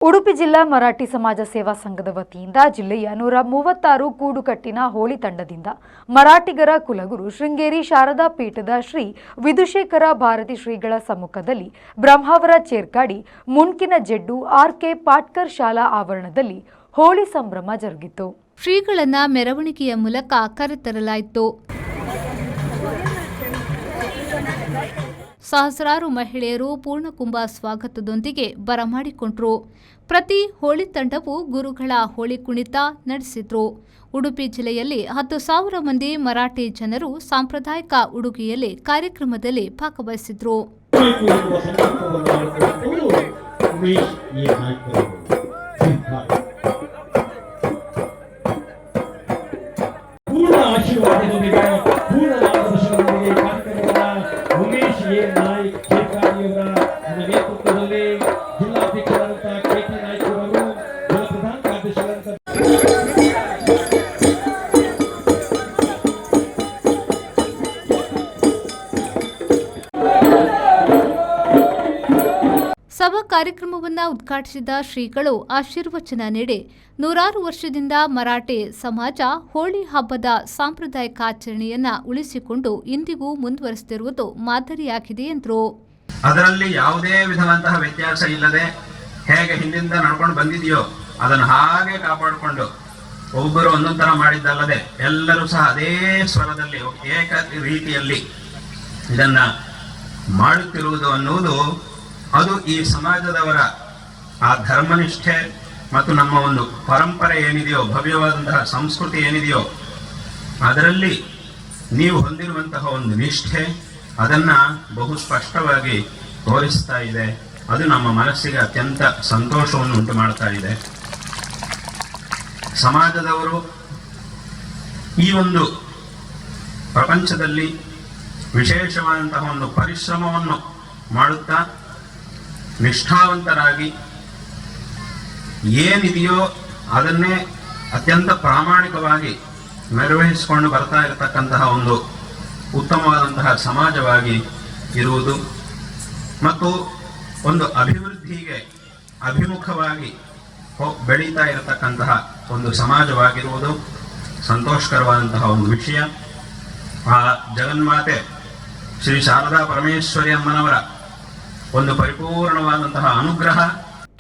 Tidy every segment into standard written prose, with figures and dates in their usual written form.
ಉಡುಪಿ ಜಿಲ್ಲಾ ಮರಾಠಿ ಸಮಾಜ ಸೇವಾ ಸಂಘದ ವತಿಯಿಂದ ಜಿಲ್ಲೆಯ 136 ಕೂಡುಕಟ್ಟಿನ ಹೋಳಿ ತಂಡದಿಂದ ಮರಾಠಿಗರ ಕುಲಗುರು ಶೃಂಗೇರಿ ಶಾರದಾ ಪೀಠದ ಶ್ರೀ ವಿಧುಶೇಖರ ಭಾರತಿ ಶ್ರೀಗಳ ಸಮ್ಮುಖದಲ್ಲಿ ಬ್ರಹ್ಮಾವರ ಚೇರ್ಕಾಡಿ ಮುಂಡ್ಕಿನ ಜೆಡ್ಡು ಆರ್.ಕೆ. ಪಾಟ್ಕರ್ ಶಾಲಾ ಆವರಣದಲ್ಲಿ ಹೋಳಿ ಸಂಭ್ರಮ ಜರುಗಿತು. ಶ್ರೀಗಳನ್ನ ಮೆರವಣಿಗೆಯ ಮೂಲಕ ಕರೆತರಲಾಯಿತು. ಸಹಸ್ರಾರು ಮಹಿಳೆಯರು ಪೂರ್ಣಕುಂಭ ಸ್ವಾಗತದೊಂದಿಗೆ ಬರಮಾಡಿಕೊಂಡರು. ಪ್ರತಿ ಹೋಳಿ ತಂಡವು ಗುರುಗಳ ಹೋಳಿ ಕುಣಿತ ನಡೆಸಿದ್ರು. ಉಡುಪಿ ಜಿಲ್ಲೆಯಲ್ಲಿ 10,000 ಮಂದಿ ಮರಾಠಿ ಜನರು ಸಾಂಪ್ರದಾಯಿಕ ಉಡುಗೆಯಲ್ಲಿ ಕಾರ್ಯಕ್ರಮದಲ್ಲಿ ಭಾಗವಹಿಸಿದ್ರು. ಸಭಾ ಕಾರ್ಯಕ್ರಮವನ್ನು ಉದ್ಘಾಟಿಸಿದ ಶ್ರೀಗಳು ಆಶೀರ್ವಚನ ನೀಡಿ 100 ವರ್ಷದಿಂದ ಮರಾಠಿ ಸಮಾಜ ಹೋಳಿ ಹಬ್ಬದ ಸಾಂಪ್ರದಾಯಿಕ ಆಚರಣೆಯನ್ನ ಉಳಿಸಿಕೊಂಡು ಇಂದಿಗೂ ಮುಂದುವರಿಸುತ್ತಿರುವುದು ಮಾದರಿಯಾಗಿದೆ ಎಂದರು. ಅದರಲ್ಲಿ ಯಾವುದೇ ವಿಧವಂತಹ ವ್ಯತ್ಯಾಸ ಇಲ್ಲದೆ ಹೇಗೆ ಹಿಂದಿಂದ ನಡ್ಕೊಂಡು ಬಂದಿದೆಯೋ ಅದನ್ನು ಹಾಗೆ ಕಾಪಾಡಿಕೊಂಡು ಒಬ್ಬರು ಒಂದೊಂದು ತರ ಮಾಡಿದ್ದಲ್ಲದೆ ಎಲ್ಲರೂ ಸಹ ಅದೇ ಸ್ವರದಲ್ಲಿ ಏಕ ರೀತಿಯಲ್ಲಿ ಇದನ್ನ ಮಾಡುತ್ತಿರುವುದು ಅನ್ನುವುದು ಅದು ಈ ಸಮಾಜದವರ ಆ ಧರ್ಮನಿಷ್ಠೆ ಮತ್ತು ನಮ್ಮ ಒಂದು ಪರಂಪರೆ ಏನಿದೆಯೋ, ಭವ್ಯವಾದಂತಹ ಸಂಸ್ಕೃತಿ ಏನಿದೆಯೋ ಅದರಲ್ಲಿ ನೀವು ಹೊಂದಿರುವಂತಹ ಒಂದು ನಿಷ್ಠೆ ಅದನ್ನ ಬಹು ಸ್ಪಷ್ಟವಾಗಿ ತೋರಿಸ್ತಾ ಇದೆ. ಅದು ನಮ್ಮ ಮನಸ್ಸಿಗೆ ಅತ್ಯಂತ ಸಂತೋಷವನ್ನು ಉಂಟು ಮಾಡ್ತಾ ಇದೆ. ಸಮಾಜದವರು ಈ ಒಂದು ಪ್ರಪಂಚದಲ್ಲಿ ವಿಶೇಷವಾದಂತಹ ಒಂದು ಪರಿಶ್ರಮವನ್ನು ಮಾಡುತ್ತಾ ನಿಷ್ಠಾವಂತರಾಗಿ ಏನಿದೆಯೋ ಅದನ್ನೇ ಅತ್ಯಂತ ಪ್ರಾಮಾಣಿಕವಾಗಿ ನಿರ್ವಹಿಸಿಕೊಂಡು ಬರ್ತಾ ಇರತಕ್ಕಂತಹ ಒಂದು ಉತ್ತಮವಾದಂತಹ ಸಮಾಜವಾಗಿ ಇರುವುದು ಮತ್ತು ಒಂದು ಅಭಿವೃದ್ಧಿಗೆ ಅಭಿಮುಖವಾಗಿ ಬೆಳೀತಾ ಇರತಕ್ಕಂತಹ ಒಂದು ಸಮಾಜವಾಗಿರುವುದು ಸಂತೋಷಕರವಾದಂತಹ ಒಂದು ವಿಷಯ. ಆ ಜಗನ್ಮಾತೆ ಶ್ರೀ ಶಾರದಾ ಪರಮೇಶ್ವರಿ ಅಮ್ಮನವರ ಒಂದು ಪರಿಪೂರ್ಣವಾದಂತಹ ಅನುಗ್ರಹ.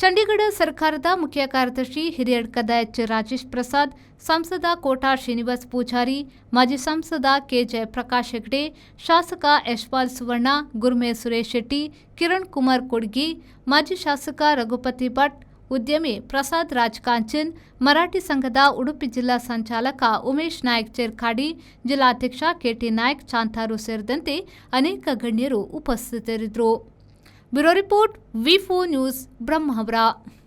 ಚಂಡೀಗಢ ಸರ್ಕಾರದ ಮುಖ್ಯ ಕಾರ್ಯದರ್ಶಿ ಹಿರಿಯಡ್ಕದ ಎಚ್. ರಾಜೇಶ್ ಪ್ರಸಾದ್, ಸಂಸದ ಕೋಟಾ ಶ್ರೀನಿವಾಸ್ ಪೂಜಾರಿ, ಮಾಜಿ ಸಂಸದ ಕೆ. ಜಯಪ್ರಕಾಶ್ ಹೆಗ್ಡೆ, ಶಾಸಕ ಯಶ್ಪಾಲ್ ಸುವರ್ಣ, ಗುರ್ಮೆ ಸುರೇಶ್ ಶೆಟ್ಟಿ, ಕಿರಣ್ ಕುಮಾರ್ ಕೊಡ್ಗಿ, ಮಾಜಿ ಶಾಸಕ ರಘುಪತಿ ಭಟ್, ಉದ್ಯಮಿ ಪ್ರಸಾದ್ ರಾಜ್ ಕಾಂಚನ್, ಮರಾಠಿ ಸಂಘದ ಉಡುಪಿ ಜಿಲ್ಲಾ ಸಂಚಾಲಕ ಉಮೇಶ್ ನಾಯ್ಕ್ ಚೇರ್ಕಾಡಿ, ಜಿಲ್ಲಾಧ್ಯಕ್ಷ ಕೆಟಿ ನಾಯ್ಕ್ ಚಾಂತಾರು ಸೇರಿದಂತೆ ಅನೇಕ ಗಣ್ಯರು ಉಪಸ್ಥಿತರಿದ್ದರು. ಬ್ಯೂರೋ ರಿಪೋರ್ಟ್ ವಿ4 ನ್ಯೂಸ್ ಬ್ರಹ್ಮಾವರ.